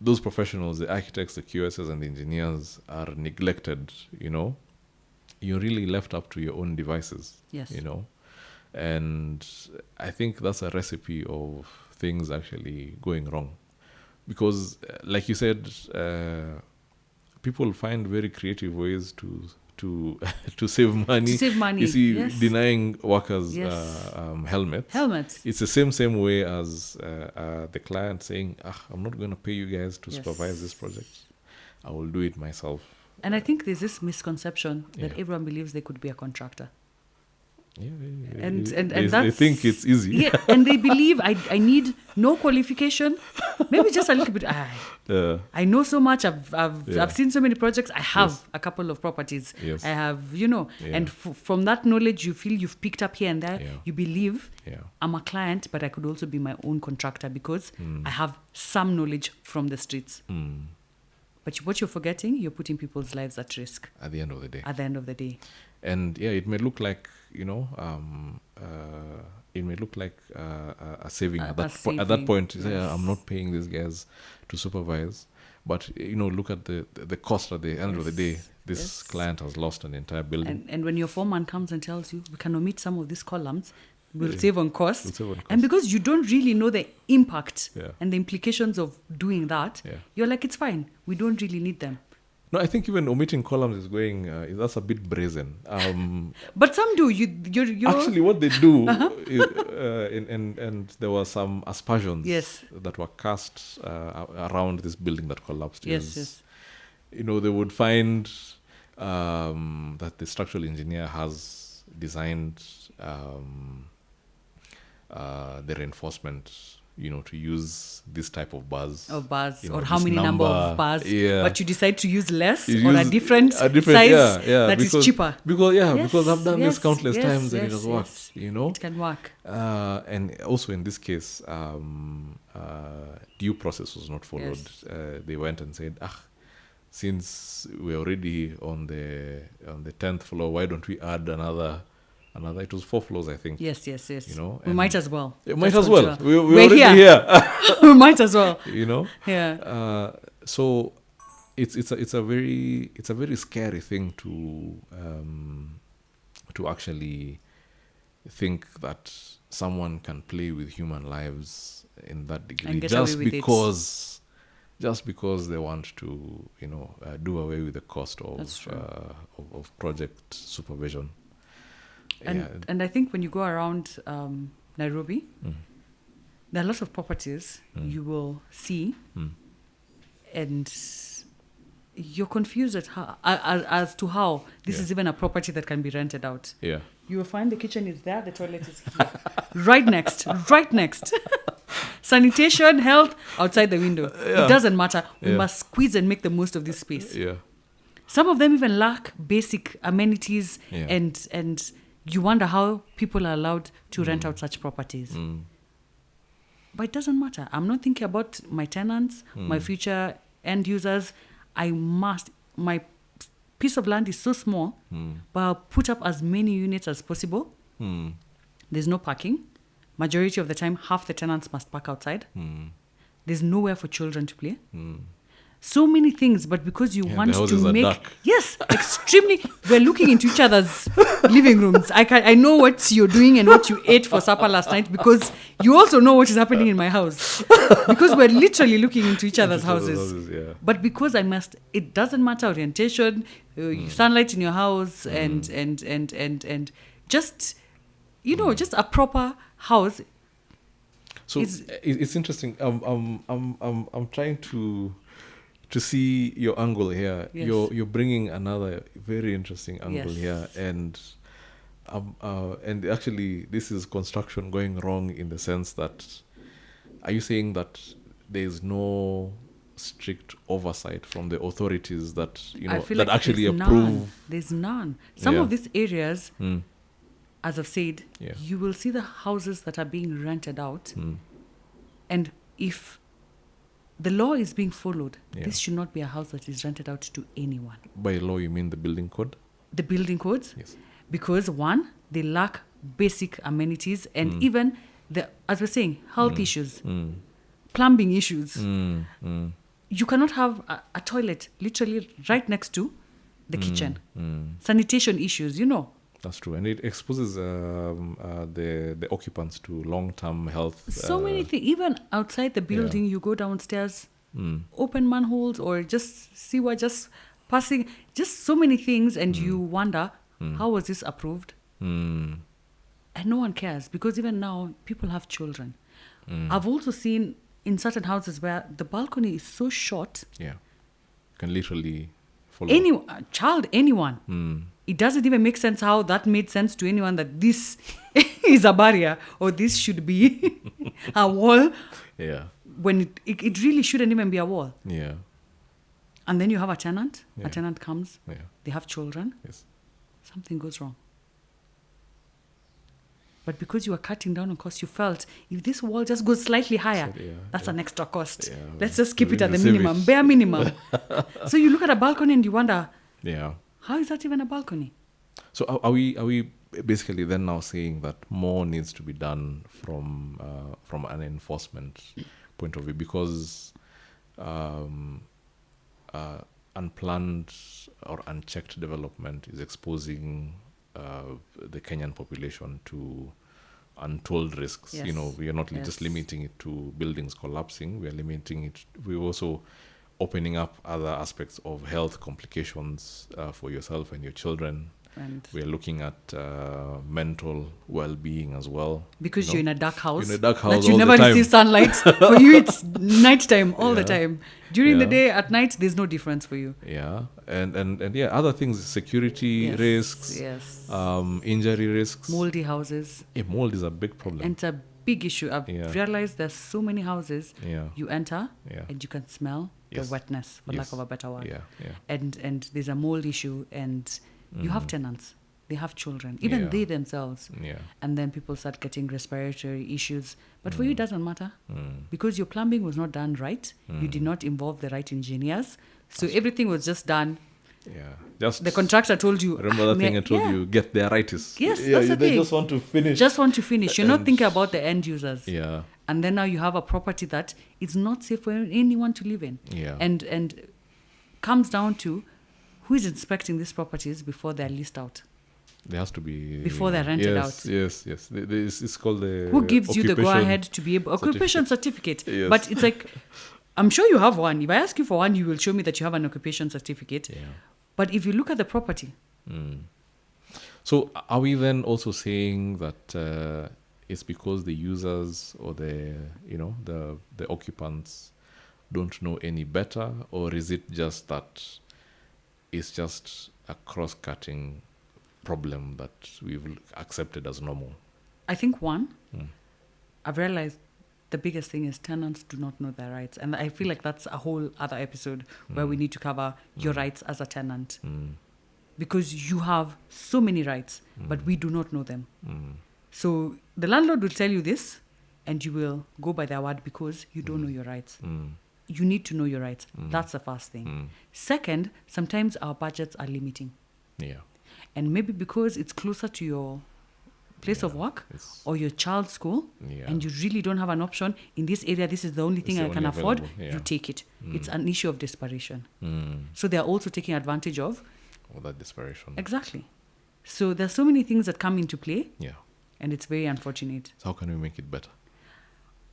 those professionals, the architects, the QSs, and the engineers are neglected, you're really left up to your own devices. Yes. And I think that's a recipe of things actually going wrong. Because, like you said, people find very creative ways to save money. To save money. You see, denying workers helmets. Helmets. It's the same way as the client saying, I'm not going to pay you guys to supervise this project. I will do it myself. And I think there's this misconception that Yeah. everyone believes they could be a contractor. Yeah, And they that's, think it's easy. Yeah, and they believe I need no qualification, maybe just a little bit. I know so much. I've seen so many projects. I have a couple of properties. Yes. I have, Yeah. and from that knowledge you feel you've picked up here and there. Yeah. You believe Yeah. I'm a client, but I could also be my own contractor because I have some knowledge from the streets. But what you're forgetting, you're putting people's lives at risk At the end of the day. at the end of the day. And yeah, it may look like, it may look like a saving at that point. You say, Yes. I'm not paying these guys to supervise, but look at the cost at the end of the day. This Yes. client has lost an entire building. And when your foreman comes and tells you, we can omit some of these columns, we'll save on cost. We'll save on cost. And because you don't really know the impact Yeah. and the implications of doing that, Yeah. you're like, it's fine. We don't really need them. No, I think even omitting columns is going. That's a bit brazen. But some do. You're Actually, what they do, is, and there were some aspersions Yes. that were cast around this building that collapsed. Yes, is, they would find that the structural engineer has designed the reinforcement, to use this type of bars. or how many number of bars. Yeah. But you decide to use less You or use a different size that is cheaper. Because I've done this Yes, countless yes, times and it yes, has worked, It can work. and also in this case, due process was not followed. Yes. They went and said, since we're already on the 10th floor, why don't we add another? It was 4 floors, I think. Yes. We and might as well. It might Just as well. continue. We're already here. We might as well. Yeah. So it's a very scary thing to actually think that someone can play with human lives in that degree And get just away with because they want to do away with the cost That's true. of project supervision. And I think when you go around Nairobi, there are lots of properties you will see, and you're confused as to how this is even a property that can be rented out. Yeah. You will find the kitchen is there, the toilet is here. right next. Sanitation, health, outside the window. It doesn't matter. We must squeeze and make the most of this space. Yeah. Some of them even lack basic amenities, Yeah. and you wonder how people are allowed to rent out such properties. But it doesn't matter. I'm not thinking about my tenants, my future end users. My piece of land is so small, but I'll put up as many units as possible. There's no parking. Majority of the time, half the tenants must park outside. There's nowhere for children to play. So many things, but because you want the houses to are make... dark. Yes, extremely. We're looking into each other's living rooms. I know what you're doing and what you ate for supper last night because you also know what is happening in my house. Because we're literally looking into each other's houses. Yeah. But because it doesn't matter orientation, sunlight in your house, and just, just a proper house. So it's interesting. I'm trying to see your angle here. Yes. You're bringing another very interesting angle Yes. here, and actually this is construction going wrong in the sense that, are you saying that there is no strict oversight from the authorities that I feel that like actually there's approve? None. There's none. Some Yeah. of these areas, as I've said, Yeah. you will see the houses that are being rented out, and if the law is being followed, this should not be a house that is rented out to anyone. By law, you mean the building code? The building codes, Yes. because one, they lack basic amenities, and even as we're saying, health issues, plumbing issues. You cannot have a toilet literally right next to the kitchen. Sanitation issues, That's true, and it exposes the occupants to long-term health. So many things. Even outside the building, you go downstairs, open manholes, or just see what just passing. Just so many things, and you wonder, how was this approved? And no one cares, because even now people have children. I've also seen in certain houses where the balcony is so short, can literally follow. Anyone. It doesn't even make sense how that made sense to anyone that this is a barrier or this should be a wall Yeah. when it really shouldn't even be a wall. Yeah. And then you have a tenant. Yeah. A tenant comes. Yeah. They have children. Yes. Something goes wrong. But because you were cutting down on costs, you felt if this wall just goes slightly higher, that's an extra cost. Yeah, Let's just keep it at the save minimum, it. bare minimum. So you look at a balcony and you wonder, Yeah. how is that even a balcony? So are we basically then now saying that more needs to be done from an enforcement point of view, because unplanned or unchecked development is exposing the Kenyan population to untold risks. Yes. You know, we are not Yes. just limiting it to buildings collapsing. We are limiting it. We're also opening up other aspects of health complications for yourself and your children. And We are looking at mental well-being as well. because you're in a dark house, You're in a dark that house you all the never time. receive sunlight. For you, it's nighttime all the Yeah. time. During the Yeah. day, at night, there's no difference for you. Yeah, and yeah, other things, security Yes, risks, yes. injury risks. Moldy houses. Mold is a big problem. And it's a big issue. I've Yeah. realized there's so many houses Yeah. you enter Yeah. and you can smell Yes. the wetness, for lack Yes. of a better word. Yeah, yeah. And there's a mold issue, and you have tenants. They have children, even Yeah. they themselves. Yeah. And then people start getting respiratory issues. But for you, it doesn't matter. Mm. Because your plumbing was not done right. You did not involve the right engineers. So everything was just done. Yeah. Just The contractor told you. remember that "Ah, thing I told yeah, you, get the arthritis. Yes, yeah, that's the they thing. just want to finish. Just want to finish. You're not And- thinking about the end users. Yeah. And then now you have a property that is not safe for anyone to live in. Yeah. And comes down to who is inspecting these properties before they're leased out. There has to be Before they're rented yes, out. Yes. It's called the Who gives you the go occupation ahead to be able occupation certificate? Yes. But it's like, I'm sure you have one. If I ask you for one, you will show me that you have an occupation certificate. Yeah. But if you look at the property, So are we then also saying that it's because the users or the occupants don't know any better, or is it just that it's just a cross-cutting problem that we've accepted as normal? I think one, I've realized the biggest thing is tenants do not know their rights. And I feel like that's a whole other episode where we need to cover your rights as a tenant. Because you have so many rights, but we do not know them. So the landlord will tell you this, and you will go by their word because you don't know your rights. You need to know your rights. That's the first thing. Second, sometimes our budgets are limiting. Yeah. And maybe because it's closer to your place of work It's- or your child's school, Yeah. and you really don't have an option in this area, this is the only thing the I can only afford, available, yeah. you take it. It's an issue of desperation. Mm. So they're also taking advantage of. All that desperation. Exactly. So there's so many things that come into play, Yeah. and it's very unfortunate. So how can we make it better?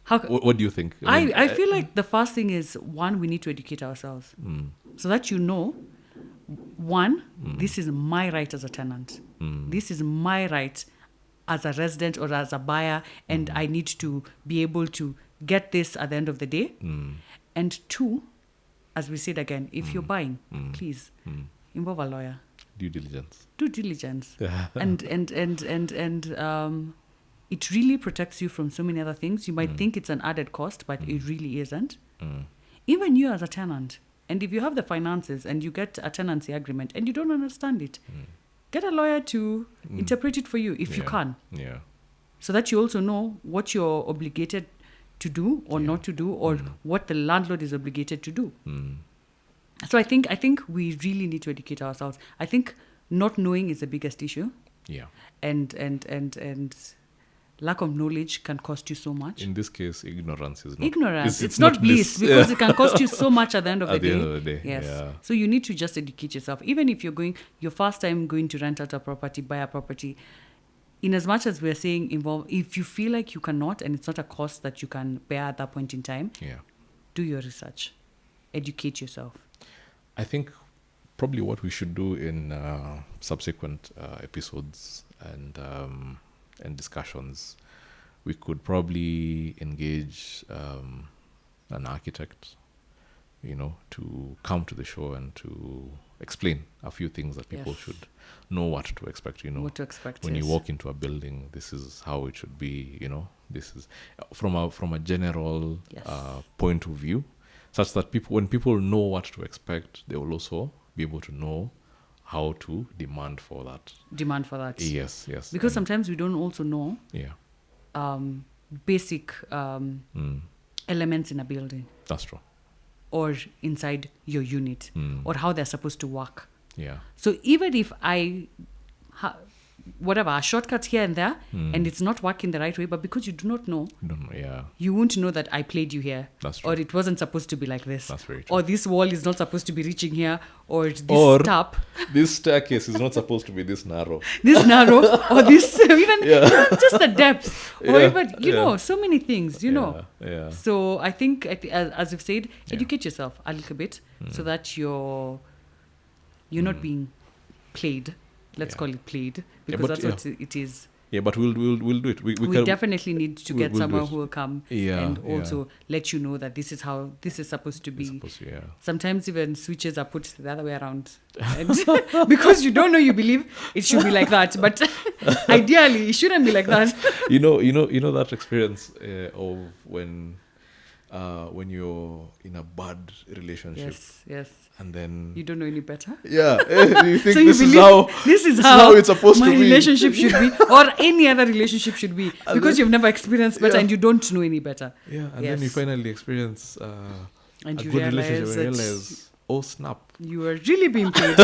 How What do you think? mean, I feel like the first thing is, one, we need to educate ourselves so that you know, one, this is my right as a tenant. This is my right as a resident or as a buyer, and I need to be able to get this at the end of the day. And two, as we said again, if you're buying, please involve a lawyer. due diligence. Due diligence. and it really protects you from so many other things. You might think it's an added cost, but it really isn't. Even you as a tenant, and if you have the finances and you get a tenancy agreement and you don't understand it, get a lawyer to interpret it for you if you Yeah. can, Yeah. so that you also know what you're obligated to do or not to do, or what the landlord is obligated to do. So I think we really need to educate ourselves. I think not knowing is the biggest issue, Yeah. and lack of knowledge can cost you so much. In this case, ignorance is not Ignorance. It's not bliss because it can cost you so much at the end of At the the day. end of the day, Yes. yeah. So you need to just educate yourself. Even if you're going your first time going to rent out a property, buy a property, in as much as we're saying involve, if you feel like you cannot and it's not a cost that you can bear at that point in time, Yeah. do your research. Educate yourself. I think probably what we should do in subsequent episodes and discussions, we could probably engage an architect to come to the show and to explain a few things that people Yes. should know what to expect. What to expect. When you yes. walk into a building, this is how it should be. This is from a general Yes. point of view, such that when people know what to expect, they will also be able to know how to demand for that. Demand for that. Yes. Because And- sometimes we don't also know yeah, basic mm, elements in a building that's true. or inside your unit or how they're supposed to work. Yeah, So even if whatever, a shortcut here and there, and it's not working the right way, but because you do not know, yeah, you won't know that I played you here. That's true. Or it wasn't supposed to be like this. That's very true. Or this wall is not supposed to be reaching here, or this Or- tap, this staircase is not supposed to be this narrow. this narrow, or this, even just the depth. Or Yeah, even, so many things, know. Yeah. So I think, as you've said, educate yourself a little bit so that you're not being played. Let's Yeah. call it played, Yeah, because but that's what it is. Yeah, but we'll do it. We We can, definitely need to we'll get do someone it. who will come Yeah, and yeah. also let you know that this is how this is supposed to be. Suppose, yeah. Sometimes even switches are put the other way around. And because you don't know, you believe it should be like that. But ideally, it shouldn't be like that. You know that experience of when you're in a bad relationship Yes. and then You don't know any better. you think So you this is believe this is how it's supposed my to be. relationship should be, or any other relationship should be, because you've never experienced better and you don't know any better. Yeah, and then you Yes. finally experience And a you good realize relationship and that realize, oh snap. you are really being played.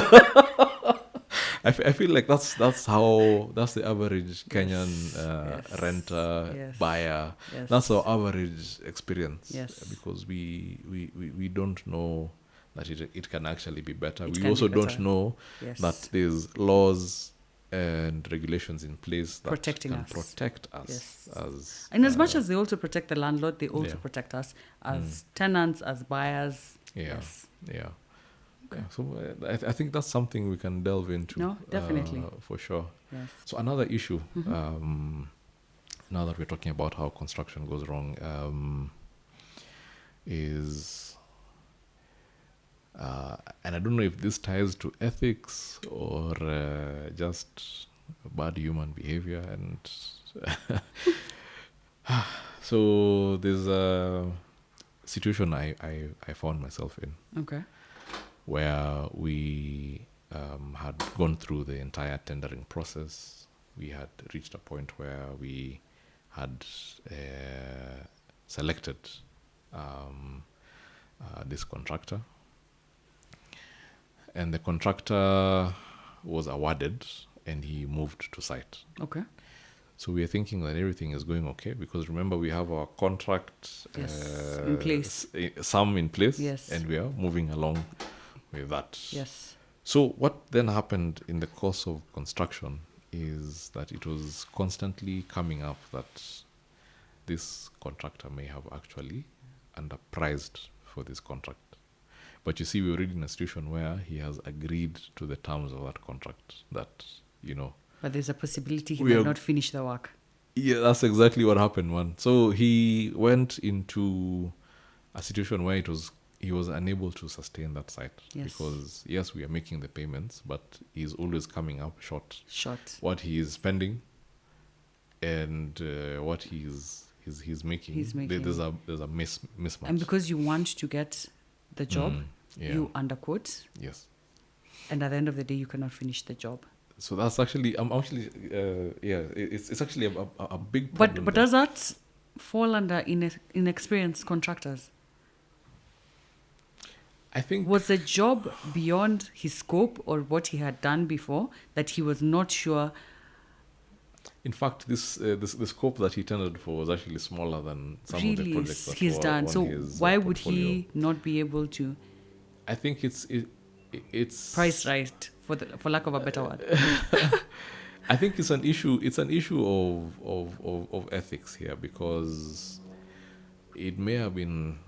I feel like that's the average Kenyan yes, renter yes, buyer. yes. That's our average experience. Yes. Because we don't know that it can actually be better. It we can also be don't better. know Yes. that there's laws and regulations in place that Protecting can us. protect us Yes. as And as much as they also protect the landlord, they also Yeah. protect us as tenants, as buyers. yeah. Yes. Yeah. Yeah, so I think that's something we can delve into. No, definitely. For sure. Yes. So another issue, now that we're talking about how construction goes wrong, is, and I don't know if this ties to ethics or just bad human behavior. And so there's a situation I found myself in, Okay. where we had gone through the entire tendering process. We had reached a point where we had selected this contractor, and the contractor was awarded and he moved to site. Okay. So we are thinking that everything is going okay, because remember, we have our contract Yes, in place. some in place, Yes. and we are moving along with that. Yes. So what then happened in the course of construction is that it was constantly coming up that this contractor may have actually underpriced for this contract. But you see, we're already in a situation where he has agreed to the terms of that contract that, But there's a possibility he We might are- not finish the work. yeah, that's exactly what happened, man. So he went into a situation where he was unable to sustain that site. Yes. Because, yes, we are making the payments, but he's always coming up short. Short. What he is spending and what he's making. He's making. There's a mismatch. And because you want to get the job, yeah. you underquote, Yes. and at the end of the day, you cannot finish the job. So that's actually, it's actually a big But problem. but there. does that fall under inexperienced contractors? I think Was the job beyond his scope or what he had done before that he was not sure? in fact, the scope that he tendered for was actually smaller than some of the Really projects that he's were done. on So his why would portfolio. he not be able to I think it's price right, for lack of a better word? I think it's an issue. It's an issue of ethics here, because it may have been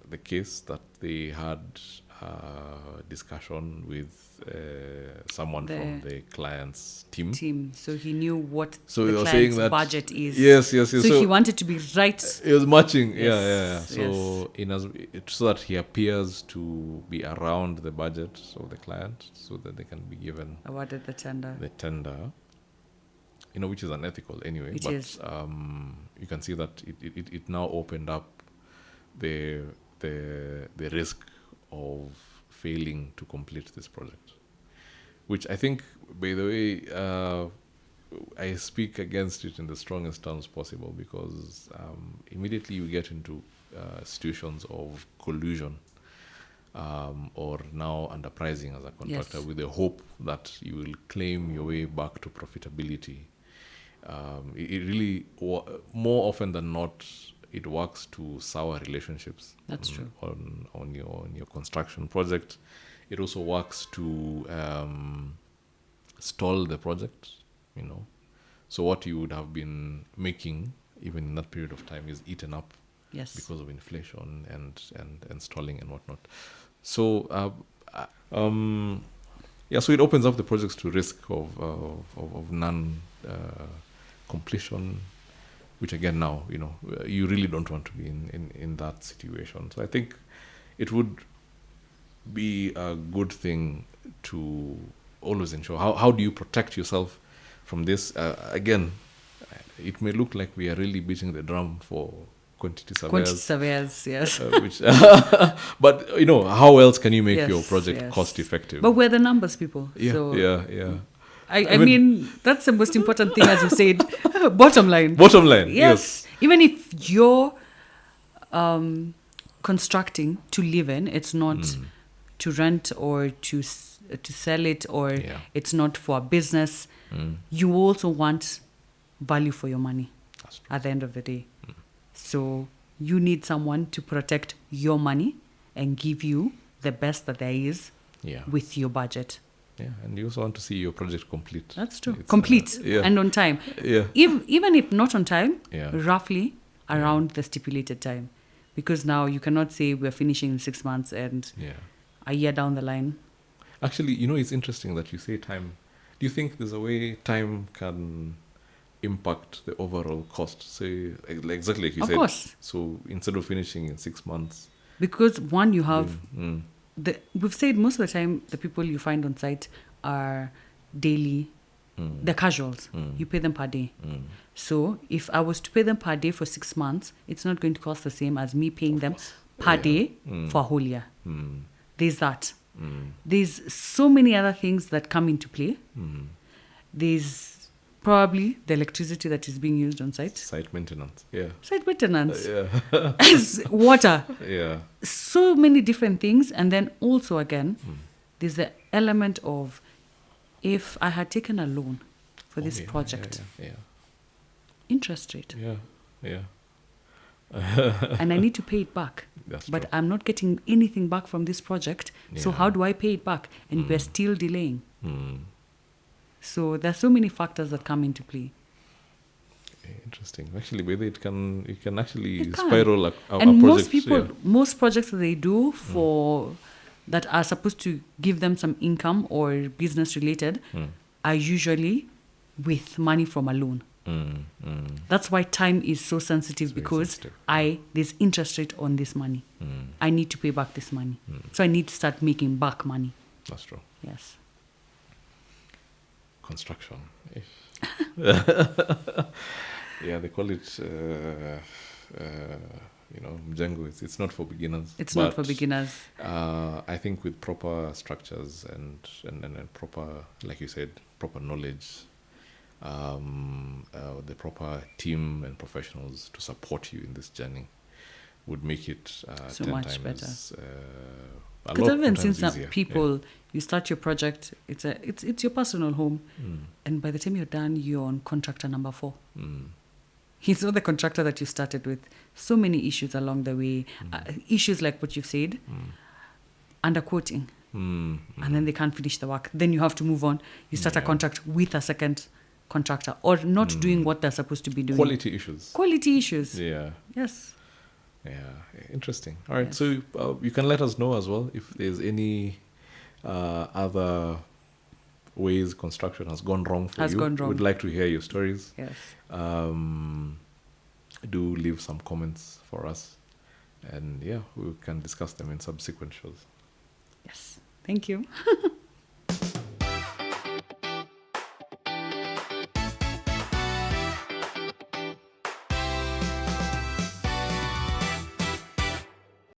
the case that they had discussion with someone from the client's team. So he knew what So he the was saying client's that budget is. Yes. So he wanted to be right. It was matching. Yes, So so that he appears to be around the budget of the client, so that they can be given Awarded the tender. which is unethical anyway. It but is. You can see that it now opened up the risk of failing to complete this project, which I think, by the way, I speak against it in the strongest terms possible, because immediately you get into situations of collusion or now underpricing as a contractor, with the hope that you will claim your way back to profitability. It really, more often than not, it works to sour relationships. That's true. On your construction project. It also works to stall the project. So what you would have been making even in that period of time is eaten up because of inflation and stalling and whatnot. So so it opens up the projects to risk of non completion, which again now you really don't want to be in that situation. So I think it would be a good thing to always ensure how do you protect yourself from this. Again, it may look like we are really beating the drum for quantity surveyors, yes. Which but how else can you make your project cost effective? But we're the numbers people. I mean, that's the most important thing, as you said. Bottom line. Yes. Even if you're constructing to live in, it's not to rent or to sell it, or it's not for a business. You also want value for your money at the end of the day. So you need someone to protect your money and give you the best that there is with your budget. Yeah, and you also want to see your project complete. That's true. Complete and on time. Yeah. Even if not on time, roughly around the stipulated time. Because now you cannot say we're finishing in 6 months and a year down the line. Actually, it's interesting that you say time. Do you think there's a way time can impact the overall cost? Say, exactly like you said. Of course. So instead of finishing in 6 months. Because one, you have... we've said most of the time the people you find on site are daily, they're casuals. You pay them per day. So if I was to pay them per day for 6 months, it's not going to cost the same as me paying them per day for a whole year. There's that. There's so many other things that come into play. There's probably the electricity that is being used on site. Site maintenance. Water. Yeah. So many different things. And then also again, there's the element of, if I had taken a loan for this project, interest rate. And I need to pay it back. But I'm not getting anything back from this project. So how do I pay it back? And we're still delaying. So there's so many factors that come into play. Interesting. Actually, whether it can actually spiral a and project. Most projects that they do that are supposed to give them some income or business related are usually with money from a loan. That's why time is so sensitive, because there's interest rate on this money. I need to pay back this money. So I need to start making back money. That's true. Yes. Construction. They call it Mjengo. It's not for beginners. It's not for beginners. I think with proper structures and proper, like you said, proper knowledge, the proper team and professionals to support you in this journey would make it so 10 much times better. Because I've even seen some people, you start your project, it's your personal home, and by the time you're done, you're on contractor number 4. He's not the contractor that you started with. So many issues along the way, issues like what you've said, underquoting, and then they can't finish the work. Then you have to move on. You start a contract with a second contractor, or not doing what they're supposed to be doing. Quality issues. Yeah. Yes. Yeah, interesting. All right, Yes. so you can let us know as well if there's any other ways construction has gone wrong for Has you. gone wrong. We'd like to hear your stories. Yes. Do leave some comments for us, and yeah, we can discuss them in subsequent shows. Yes. Thank you.